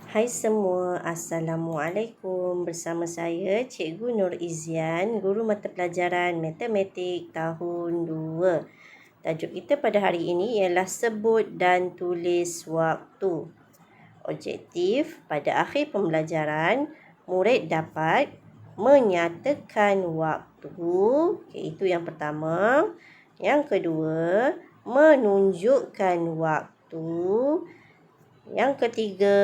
Hai semua, Assalamualaikum. Bersama saya Cikgu Nur Izian, Guru Mata Pelajaran Matematik tahun 2. Tajuk kita pada hari ini ialah sebut dan tulis waktu. Objektif pada akhir pembelajaran, murid dapat menyatakan waktu. Itu yang pertama. Yang kedua, menunjukkan waktu. Yang ketiga,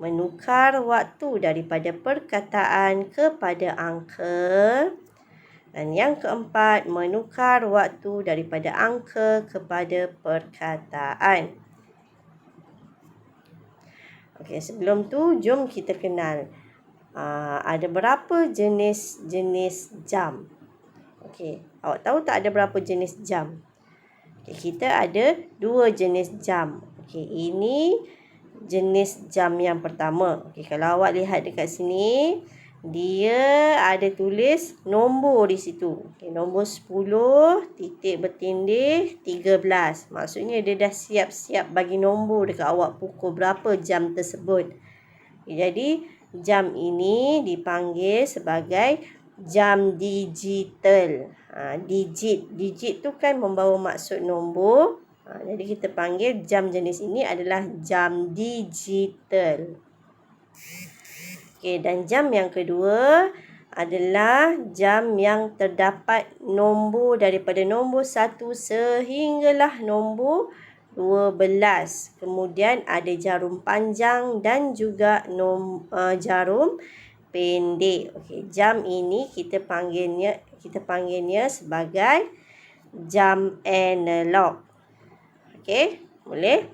menukar waktu daripada perkataan kepada angka. Dan yang keempat, menukar waktu daripada angka kepada perkataan. Okey, sebelum tu, jom kita kenal. Ada berapa jenis-jenis jam? Okey, awak tahu tak ada berapa jenis jam? Okey, kita ada 2 jenis jam. Okey, ini jenis jam yang pertama. Okey, kalau awak lihat dekat sini, dia ada tulis nombor di situ. Okey, nombor 10, titik bertindih 13. Maksudnya dia dah siap-siap bagi nombor dekat awak pukul berapa jam tersebut. Okey, jadi jam ini dipanggil sebagai jam digital. Digit tu kan membawa maksud nombor. Jadi kita panggil jam jenis ini adalah jam digital. Okey, dan jam yang kedua adalah jam yang terdapat nombor daripada nombor 1 sehinggalah nombor 12. Kemudian ada jarum panjang dan juga jarum pendek. Okey, jam ini kita panggilnya sebagai jam analog. Okey, boleh?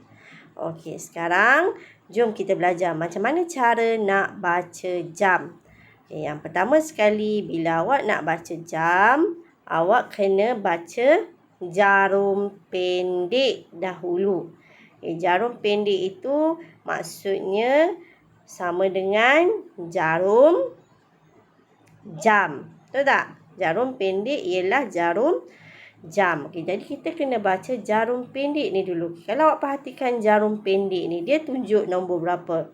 Okey, sekarang jom kita belajar macam mana cara nak baca jam. Okey, yang pertama sekali, bila awak nak baca jam, awak kena baca jarum pendek dahulu. Okey, jarum pendek itu maksudnya sama dengan jarum jam. Betul tak? Jarum pendek ialah jarum jam. Okey, jadi kita kena baca jarum pendek ni dulu. Kalau awak perhatikan jarum pendek ni, dia tunjuk nombor berapa?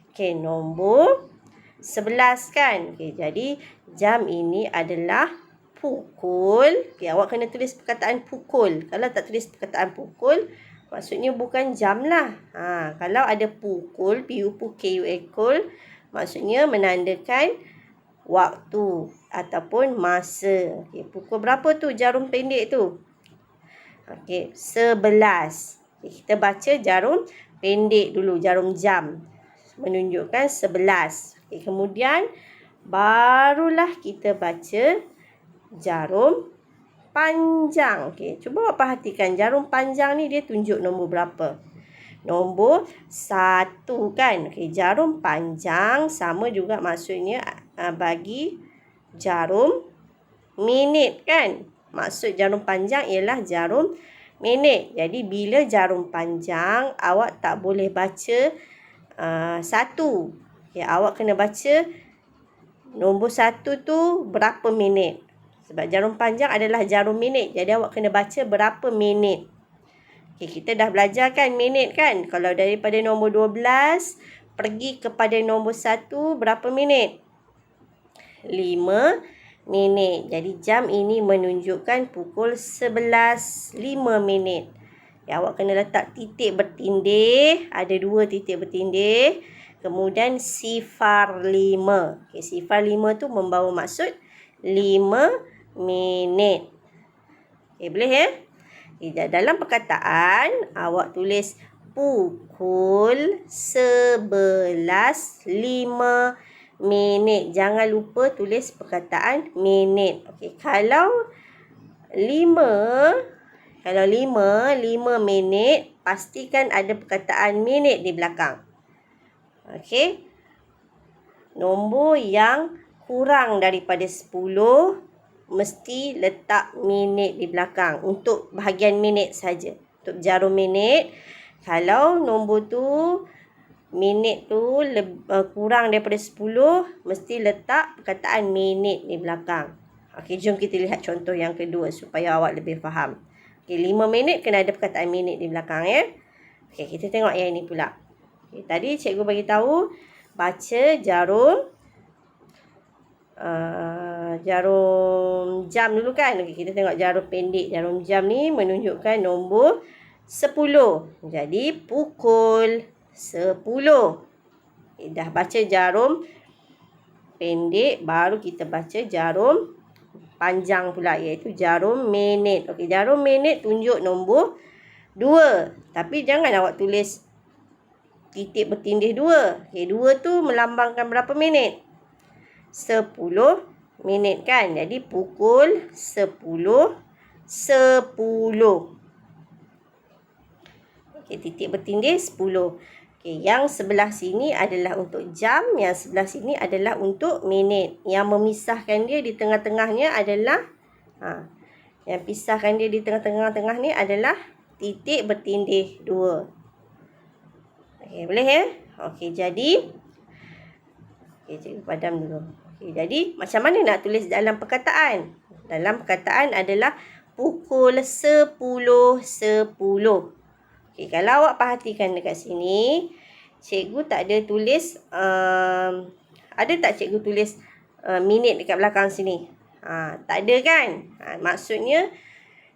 Okey, nombor 11 kan? Okey, jadi jam ini adalah pukul. Okey, awak kena tulis perkataan pukul. Kalau tak tulis perkataan pukul, maksudnya bukan jam lah. Kalau ada pukul, P-U-K-U-L, maksudnya menandakan waktu ataupun masa. Okey, pukul berapa tu jarum pendek tu? Okey, 11. Okey, kita baca jarum pendek dulu, jarum jam. Menunjukkan 11. Okey, kemudian barulah kita baca jarum panjang. Okey, cuba awak perhatikan jarum panjang ni dia tunjuk nombor berapa? Nombor 1 kan? Okey, jarum panjang sama juga maksudnya bagi jarum minit kan? Maksud jarum panjang ialah jarum minit. Jadi bila jarum panjang, awak tak boleh baca 1. Okay, awak kena baca nombor 1 tu berapa minit. Sebab jarum panjang adalah jarum minit. Jadi awak kena baca berapa minit. Okay, kita dah belajar kan minit kan? Kalau daripada nombor 12 pergi kepada nombor 1 berapa minit? 5 minit. Jadi jam ini menunjukkan pukul 11.05 minit. Ya, awak kena letak titik bertindih. Ada 2 titik bertindih. Kemudian sifar 5. Okay, sifar 5 tu membawa maksud 5 minit. Okay, boleh ya? Okay, dalam perkataan, awak tulis pukul 11.05 minit. Jangan lupa tulis perkataan minit. Okey, kalau 5 minit, pastikan ada perkataan minit di belakang. Okey. Nombor yang kurang daripada 10 mesti letak minit di belakang untuk bahagian minit saja. Untuk jarum minit, kalau nombor tu minit tu kurang daripada 10, mesti letak perkataan minit di belakang. Okey, jom kita lihat contoh yang kedua supaya awak lebih faham. Okey, 5 minit kena ada perkataan minit di belakang ya. Okey, kita tengok yang ini pula. Okay, tadi cikgu bagi tahu baca jarum jarum jam dulu kan. Okay, kita tengok jarum pendek. Jarum jam ni menunjukkan nombor 10. Jadi pukul 10. Okay, dah baca jarum pendek, baru kita baca jarum panjang pula, iaitu jarum minit. Okey, jarum minit tunjuk nombor 2. Tapi jangan awak tulis titik bertindih 2. Okey, 2 tu melambangkan berapa minit? 10 minit kan. Jadi pukul 10.10. Okey, titik bertindih 10. Okey, yang sebelah sini adalah untuk jam, yang sebelah sini adalah untuk minit. Yang memisahkan dia di tengah-tengahnya adalah yang pisahkan dia di tengah-tengah ni adalah titik bertindih 2. Okey, boleh ya? Okey, jadi cikgu padam dulu. Okey, jadi macam mana nak tulis dalam perkataan? Dalam perkataan adalah pukul 10.10. Okey, kalau awak perhatikan dekat sini, cikgu tak ada tulis, ada tak cikgu tulis minit dekat belakang sini? Tak ada kan? Maksudnya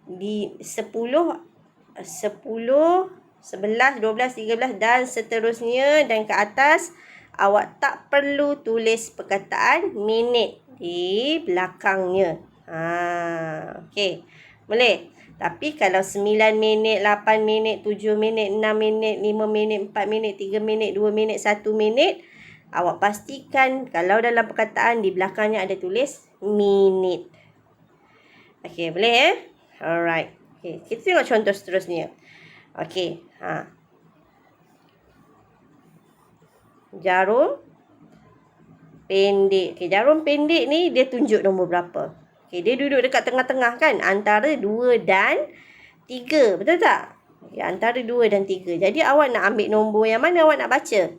di 10, 11, 12, 13 dan seterusnya dan ke atas, awak tak perlu tulis perkataan minit di belakangnya. Okey, boleh. Tapi kalau 9 minit, 8 minit, 7 minit, 6 minit, 5 minit, 4 minit, 3 minit, 2 minit, 1 minit, awak pastikan kalau dalam perkataan di belakangnya ada tulis minit. Okey, boleh ya? Alright. Okey, kita tengok contoh seterusnya. Okey, jarum pendek. Okey, jarum pendek ni dia tunjuk nombor berapa? Okey, dia duduk dekat tengah-tengah kan? Antara 2 dan 3. Betul tak? Okey, antara 2 dan 3. Jadi awak nak ambil nombor yang mana awak nak baca?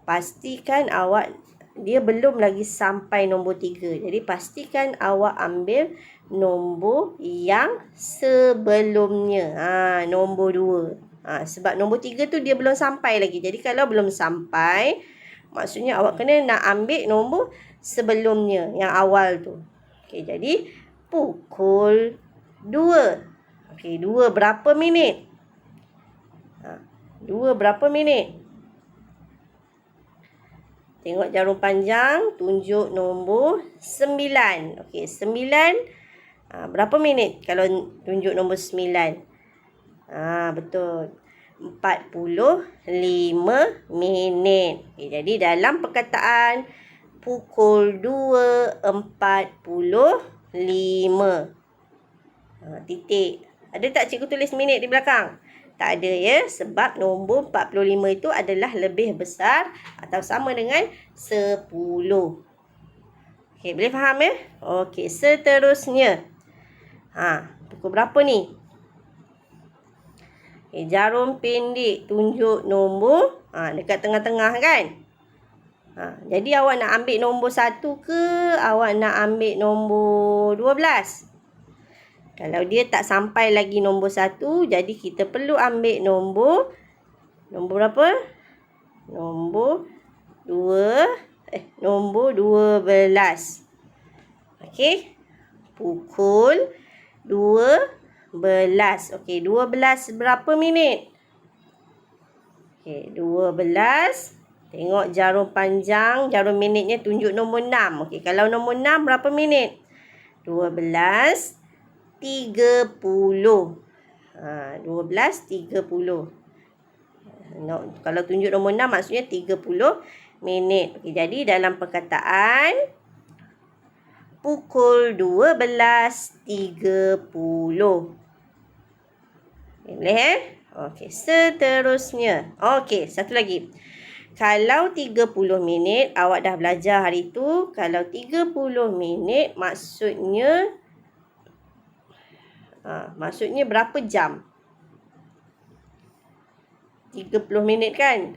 Pastikan awak, dia belum lagi sampai nombor 3. Jadi pastikan awak ambil nombor yang sebelumnya. Nombor 2. Sebab nombor 3 tu dia belum sampai lagi. Jadi kalau belum sampai, maksudnya awak kena nak ambil nombor sebelumnya, yang awal tu. Okey, jadi pukul 2. Okey, 2 berapa minit? 2 berapa minit? Tengok jarum panjang, tunjuk nombor 9. Okey, 9 berapa minit kalau tunjuk nombor 9? Betul. 45 minit. Okay, jadi dalam perkataan pukul 2.45. Titik. Ada tak cikgu tulis minit di belakang? Tak ada ya, sebab nombor 45 itu adalah lebih besar atau sama dengan 10. Okey, boleh faham ya? Okey, seterusnya. Pukul berapa ni? Okay, jarum pendek tunjuk nombor dekat tengah-tengah kan? Jadi awak nak ambil nombor 1 ke awak nak ambil nombor 12? Kalau dia tak sampai lagi nombor 1, jadi kita perlu ambil nombor berapa? Nombor 12. Okey. Pukul 12. Okey, 12 berapa minit? Okey, 12. Tengok jarum panjang, jarum minitnya tunjuk nombor 6. Okey, kalau nombor 6 berapa minit? 12.30. 12.30. Kalau tunjuk nombor 6 maksudnya 30 minit. Okey, jadi dalam perkataan pukul 12.30. Boleh Okey, seterusnya. Okey, satu lagi. Kalau 30 minit awak dah belajar hari tu, kalau 30 minit maksudnya berapa jam? 30 minit kan?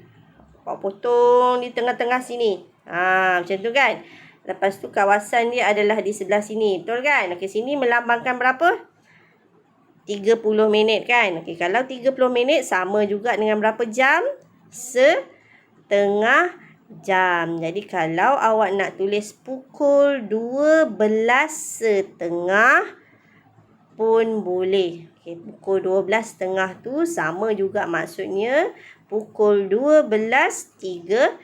Awak potong di tengah-tengah sini. Macam tu kan? Lepas tu kawasan dia adalah di sebelah sini. Betul kan? Okey, sini melambangkan berapa? 30 minit kan? Okey, kalau 30 minit sama juga dengan berapa jam? setengah jam. Jadi kalau awak nak tulis pukul 12.30 pun boleh. Okay, pukul 12.30 tu sama juga maksudnya pukul 12.30.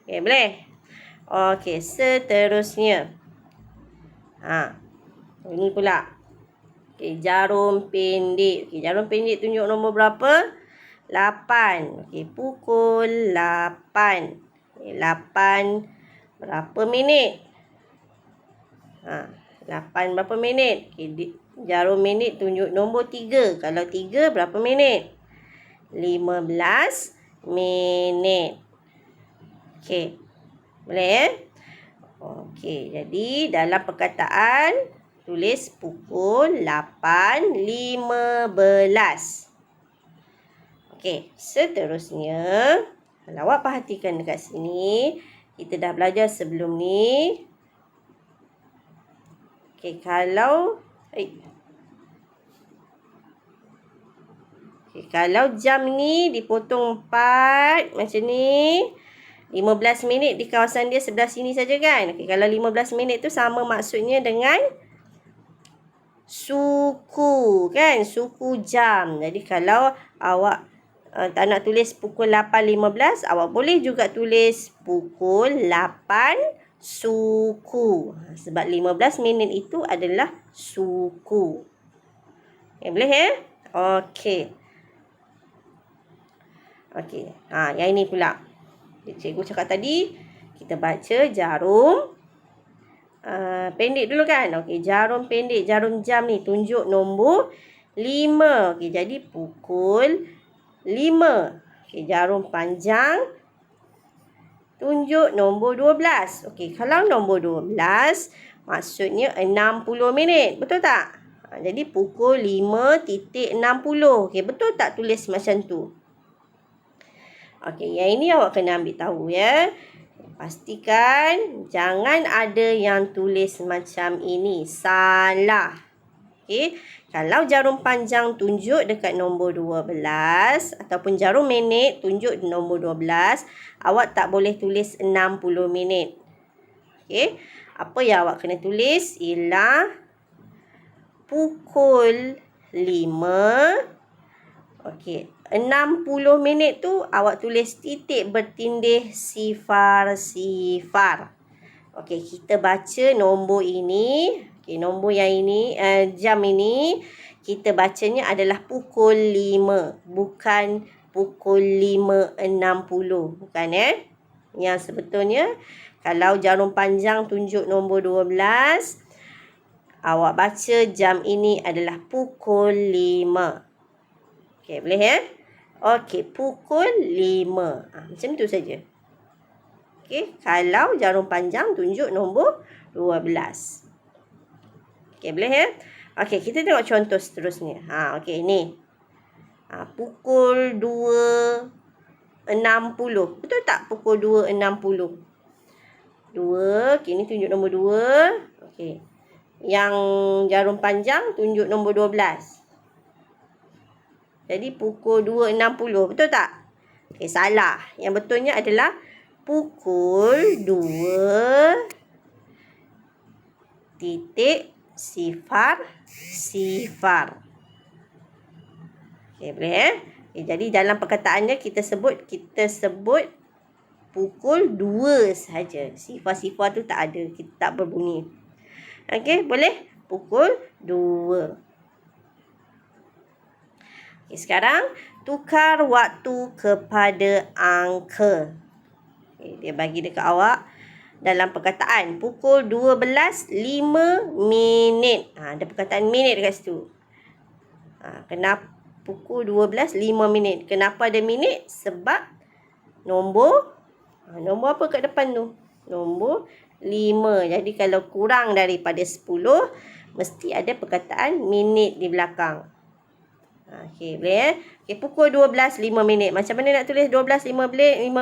Okay, boleh? Okay, seterusnya. Ini pula. Okay, jarum pendek. Okay, jarum pendek tunjuk nombor berapa? 8. Okay, pukul 8. Okay, 8 berapa minit? 8 berapa minit? Okay, jarum minit tunjuk nombor 3. Kalau 3 berapa minit? 15 minit. Okay. Boleh? Okay, jadi dalam perkataan tulis pukul 8.15. Okay, seterusnya. Kalau awak perhatikan dekat sini, kita dah belajar sebelum ni. Okay, kalau jam ni dipotong 4 macam ni, 15 minit di kawasan dia sebelah sini saja kan. Okay, kalau 15 minit tu sama maksudnya dengan suku kan, suku jam. Jadi kalau awak tak nak tulis pukul 8.15, awak boleh juga tulis pukul 8 suku. Sebab 15 minit itu adalah suku. Okay, boleh ya? Okey. Okey. Yang ini pula. Cikgu cakap tadi, kita baca jarum pendek dulu kan. Okey, jarum pendek, jarum jam ni tunjuk nombor 5. Okey, jadi pukul 5. Okey, jarum panjang tunjuk nombor 12. Okey, kalau nombor 12 maksudnya 60 minit. Betul tak? Jadi pukul 5.60. Okey, betul tak tulis macam tu? Okey, yang ini awak kena ambil tahu ya. Pastikan jangan ada yang tulis macam ini. Salah. Okey, kalau jarum panjang tunjuk dekat nombor 12 ataupun jarum minit tunjuk nombor 12, awak tak boleh tulis 60 minit. Okey, apa yang awak kena tulis ialah pukul 5. Okey, 60 minit tu awak tulis titik bertindih sifar. Okey, kita baca nombor ini. Okey, nombor yang ini, jam ini, kita bacanya adalah pukul 5. Bukan pukul 5.60. Bukan Yang sebetulnya, kalau jarum panjang tunjuk nombor 12, awak baca jam ini adalah pukul 5. Okey, boleh Okey, pukul 5. Macam tu saja. Okey, kalau jarum panjang tunjuk nombor 12. Okey, boleh Okey, kita tengok contoh seterusnya. Okey, ni. Pukul 2.60. Betul tak pukul 2.60? 2. Okey, ni tunjuk nombor 2. Okey. Yang jarum panjang tunjuk nombor 12. Jadi pukul 2.60. Betul tak? Okey, salah. Yang betulnya adalah pukul 2.00. Okey, boleh Okay, jadi dalam perkataannya kita sebut pukul 2 saja. Sifar-sifar tu tak ada. Kita tak berbunyi. Okey, boleh? Pukul 2. Okay, sekarang tukar waktu kepada angka. Okay, dia bagi dekat awak dalam perkataan pukul 12.05. Ada perkataan minit dekat situ. Kenapa pukul 12.05? Kenapa ada minit? Sebab nombor apa kat depan tu? Nombor 5. Jadi kalau kurang daripada 10, mesti ada perkataan minit di belakang. Okey, boleh Okey, pukul 12.05. Macam mana nak tulis 12.05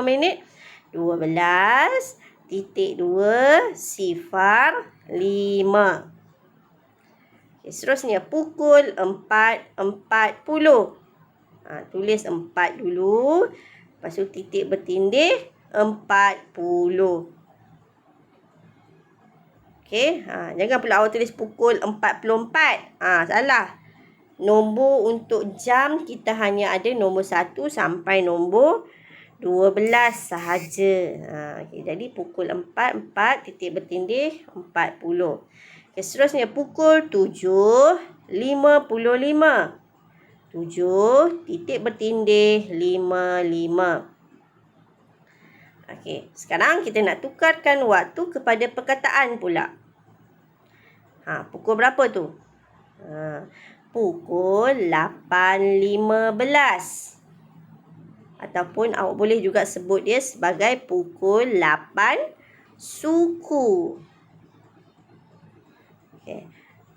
minit? 12.2.5. Okey, seterusnya pukul 4.40. Tulis 4 dulu. Lepas tu titik bertindih 40. Okey, jangan pula awak tulis pukul 44. Salah. Nombor untuk jam kita hanya ada nombor 1 sampai nombor 12 sahaja. Okay, jadi pukul 4, titik bertindih 40. Okay, seterusnya pukul 7.55. 7, titik bertindih 55. Okey, sekarang kita nak tukarkan waktu kepada perkataan pula. Pukul berapa tu? Pukul 8.15. Ataupun awak boleh juga sebut dia sebagai pukul 8 suku. Okey.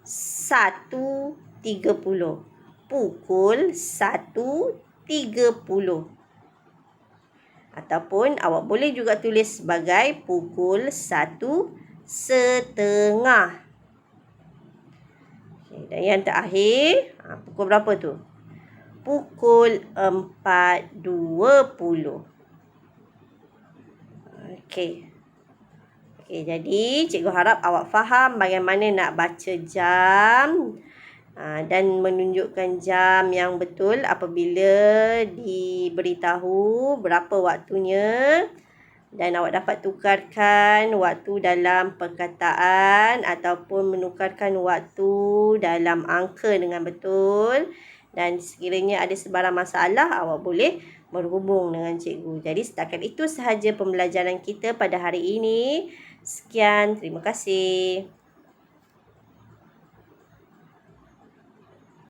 1.30. Pukul 1.30. Ataupun awak boleh juga tulis sebagai pukul 1.30. Okay, dan yang terakhir, pukul berapa tu? Pukul 4.20. Okey. Jadi cikgu harap awak faham bagaimana nak baca jam dan menunjukkan jam yang betul apabila diberitahu berapa waktunya, dan awak dapat tukarkan waktu dalam perkataan ataupun menukarkan waktu dalam angka dengan betul. Dan sekiranya ada sebarang masalah, awak boleh berhubung dengan cikgu. Jadi setakat itu sahaja pembelajaran kita pada hari ini. Sekian, terima kasih.